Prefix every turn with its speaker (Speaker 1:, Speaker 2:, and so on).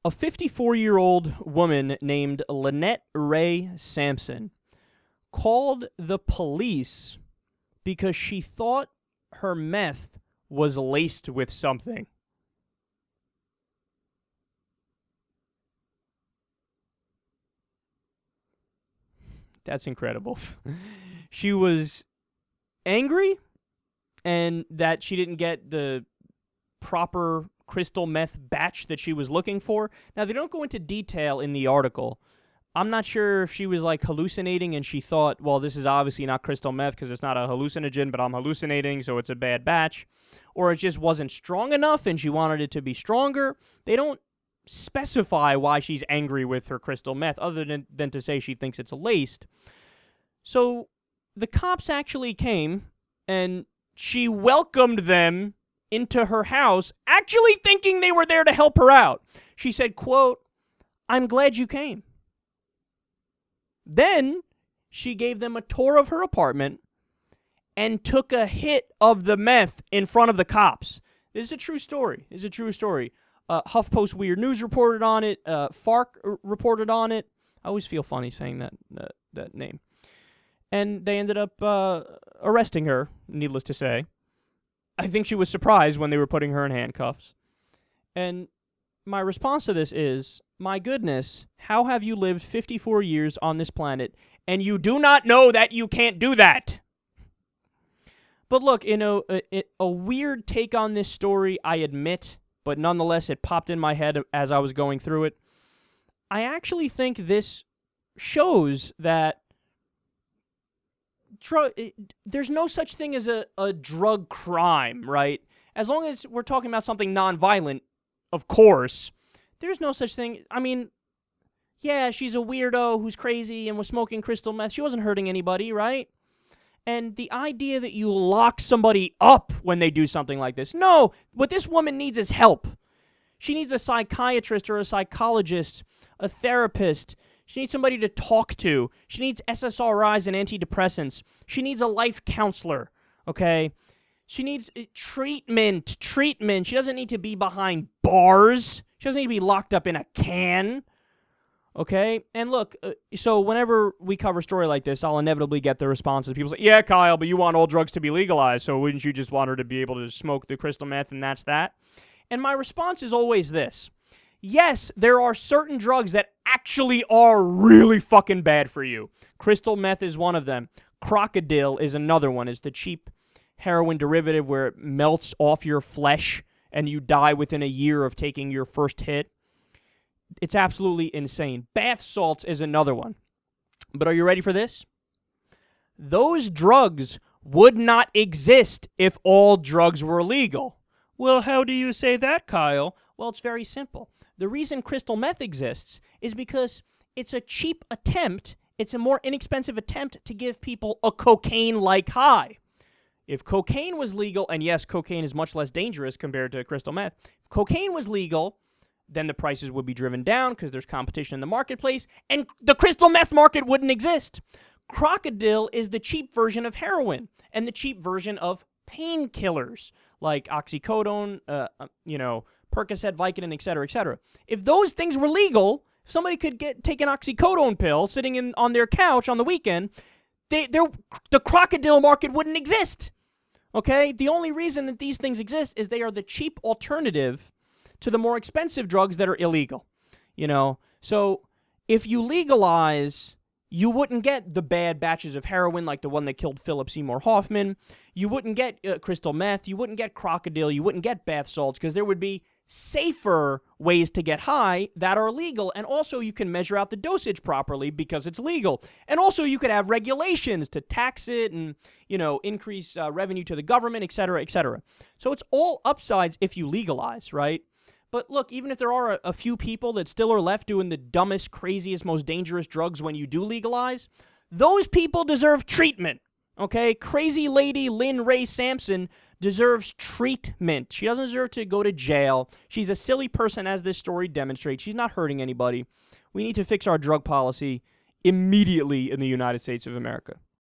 Speaker 1: A 54-year-old woman named Lynette Rae Sampson called the police because she thought her meth was laced with something. That's incredible. She was angry and that she didn't get the proper crystal meth batch that she was looking for. Now, they don't go into detail in the article. I'm not sure if she was like hallucinating and she thought, well, this is obviously not crystal meth because it's not a hallucinogen, but I'm hallucinating, so it's a bad batch. Or it just wasn't strong enough and she wanted it to be stronger. They don't specify why she's angry with her crystal meth other than to say she thinks it's laced. So the cops actually came and she welcomed them into her house, actually thinking they were there to help her out. She said, quote, "I'm glad you came." Then she gave them a tour of her apartment and took a hit of the meth in front of the cops. This is a true story. HuffPost Weird News reported on it. FARC reported on it. I always feel funny saying that name. And they ended up arresting her, needless to say. I think she was surprised when they were putting her in handcuffs. And my response to this is, my goodness, how have you lived 54 years on this planet and you do not know that you can't do that? But look, a weird take on this story, I admit, but nonetheless, it popped in my head as I was going through it. I actually think this shows that there's no such thing as a drug crime, right? As long as we're talking about something nonviolent, of course, there's no such thing. I mean, yeah, she's a weirdo who's crazy and was smoking crystal meth. She wasn't hurting anybody, right? And the idea that you lock somebody up when they do something like this. No, what this woman needs is help. She needs a psychiatrist or a psychologist, a therapist. She needs somebody to talk to. She needs SSRIs and antidepressants. She needs a life counselor, okay? She needs treatment. She doesn't need to be behind bars. She doesn't need to be locked up in a can, okay? And look, so whenever we cover a story like this, I'll inevitably get the responses. People say, yeah, Kyle, but you want all drugs to be legalized, so wouldn't you just want her to be able to smoke the crystal meth and that's that? And my response is always this. Yes, there are certain drugs that actually are really fucking bad for you. Crystal meth is one of them. Crocodile is another one. It's the cheap heroin derivative where it melts off your flesh and you die within a year of taking your first hit. It's absolutely insane. Bath salts is another one. But are you ready for this? Those drugs would not exist if all drugs were legal. Well, how do you say that, Kyle? Well, it's very simple. The reason crystal meth exists is because it's a cheap attempt, it's a more inexpensive attempt to give people a cocaine-like high. If cocaine was legal, and yes, cocaine is much less dangerous compared to crystal meth, if cocaine was legal, then the prices would be driven down because there's competition in the marketplace, and the crystal meth market wouldn't exist. Crocodile is the cheap version of heroin and the cheap version of painkillers like oxycodone, Percocet, Vicodin, etc., etc. If those things were legal, if somebody could take an oxycodone pill sitting on their couch on the weekend, the crocodile market wouldn't exist. Okay? The only reason that these things exist is they are the cheap alternative to the more expensive drugs that are illegal. So if you legalize, you wouldn't get the bad batches of heroin like the one that killed Philip Seymour Hoffman. You wouldn't get crystal meth. You wouldn't get crocodile. You wouldn't get bath salts because there would be safer ways to get high that are legal. And also you can measure out the dosage properly because it's legal. And also you could have regulations to tax it and, increase revenue to the government, et cetera, et cetera. So it's all upsides if you legalize, right? But look, even if there are a few people that still are left doing the dumbest, craziest, most dangerous drugs when you do legalize, those people deserve treatment, okay? Crazy lady Lynette Rae Sampson deserves treatment. She doesn't deserve to go to jail. She's a silly person, as this story demonstrates. She's not hurting anybody. We need to fix our drug policy immediately in the United States of America.